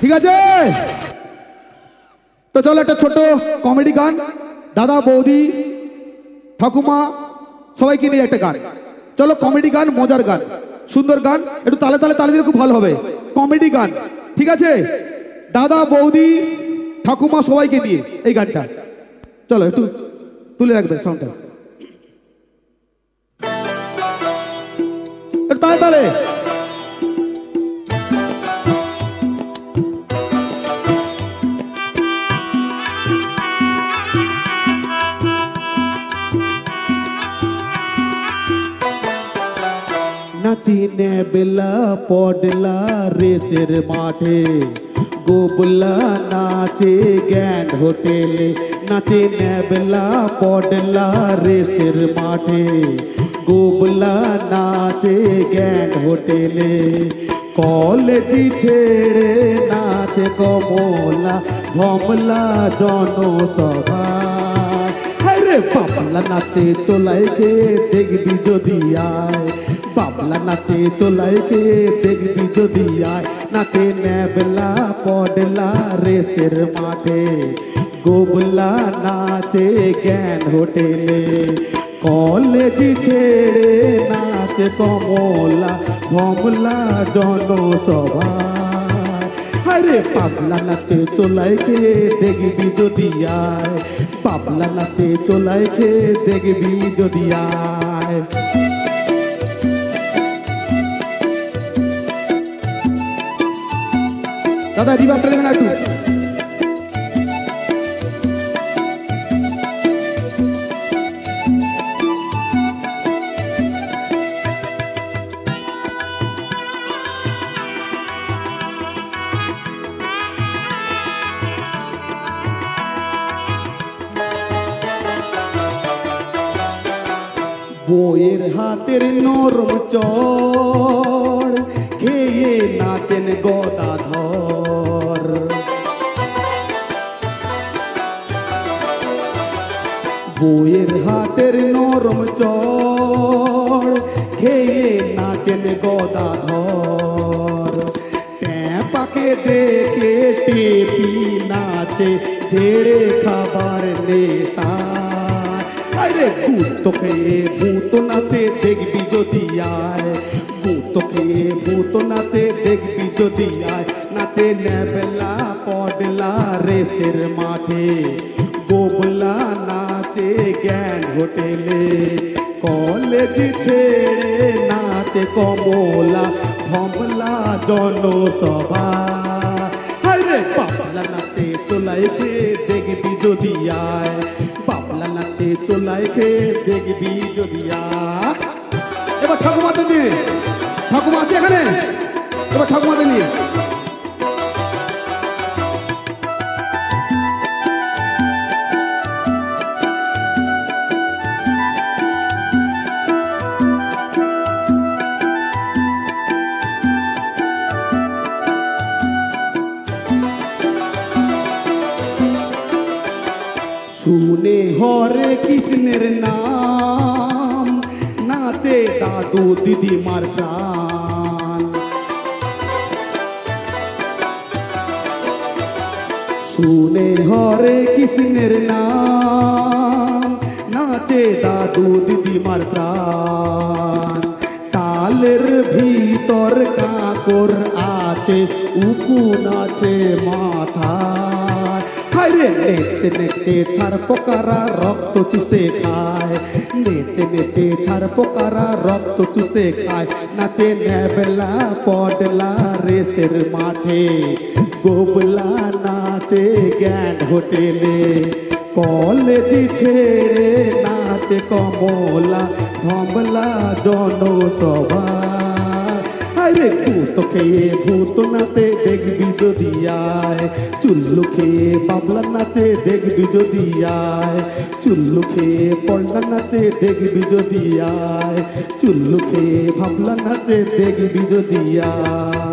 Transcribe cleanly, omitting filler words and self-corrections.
ঠিক আছে? তো চলো একটা ছোট কমেডি গান, দাদা বৌদি ঠাকুমা সবাইকে নিয়ে একটা গান। চলো কমেডি গান, মজার গান, সুন্দর গান, একটু তালে তালে তালে দিলে খুব ভালো হবে। কমেডি গান, ঠিক আছে? দাদা বৌদি ঠাকুমা সবাইকে নিয়ে এই গানটা। চলো একটু তুলে রাখবেন সাউন্ডটা, একটু তালে তালে। নাচিনে বেলা পডলা রেসের মাঠে, গোবলা নাচে গ্যান্ড হোটেলে। নাচিনে বেলা পডলা রেসের মাঠে, গোবলা নাচে গ্যান্ড হোটেলে। কলেজি ছেড়ে নাচে কমলা, ধমলা জনসভা। আরে বাবলা নাচে চোলাইকে দেখবি যদি আয়, বাবলা নাচে চোলাইকে দেখবি যদি আয়। নাচে নেবলা পডলা রেসের মাঠে, গোবলা নাচে জ্ঞান হোটেলে। কলেজি ছেড়ে নাচে কমলা, ধমলা জনসভা। আরে বাবলা নাচে চোলাইকে দেখবি যদি আয়, বাবলা নাচে চোলাইকে দেখবি যদি আয়। দাদা রিভাবটা দেবেন একটু। বইয়ের হাতের নরম চড় খেয়ে নাচেন গদাধর। বইয়ের হাতের নরম চড় খেয়ে নাচেন গদাধর। ট্যাপাকে দেখে টেপি নাচে ঝেড়ে খাবার নেশা। আরে ভূত খেয়ে ভূত নাচে দেখবি যদি আয়, ভূত খেয়ে ভূত নাচে দেখবি যদি আয়। নাচে নেবলা পডলা রেসের মাঠে, গোবলা নাচে জ্ঞান হোটেলে। কলেজ ছেড়ে নাচে কমলা, ধমলা জনসভা। আরে বাবলা নাচে চোলাইকে দেখবি যদি আয়, বাবলা নাচে চোলাইকে দেখবি যদি আয়। এবার ঠাকুমাতে নিয়ে, ঠাকুমা আছে এখানে, এবার ঠাকুমাতে নিয়ে। শুনে হরে কৃষ্ণের নাম, নাচে দাদু দিদিমার প্রাণ। শুনে হরে কৃষ্ণের নাম, নাচে দাদু দিদিমার প্রাণ। চালের ভিতর কাকর আছে, উকুন আছে মাথা। আরে নেচে নেচে ছাড় পোকারা রক্ত চুষে খায়, নেচে নেচে ছাড় পোকারা রক্ত চুষে খায়। নাচে নেবলা পডলা রেসের মাঠে, গোবলা নাচে জ্ঞান হোটেলে। কলেজি ছেড়ে নাচে কমলা, ধমলা জনসভা। আরে ভূত খেয়ে ভূত নাচে দেখবি যদি আয়, চুল্লু খেয়ে বাবলা নাচে দেখবি যদি আয়। চুল্লু খেয়ে পড়লা নাচে দেখবি যদি আয়, চুল্লু খেয়ে ভাবলা নাচে দেখবি যদি আয়।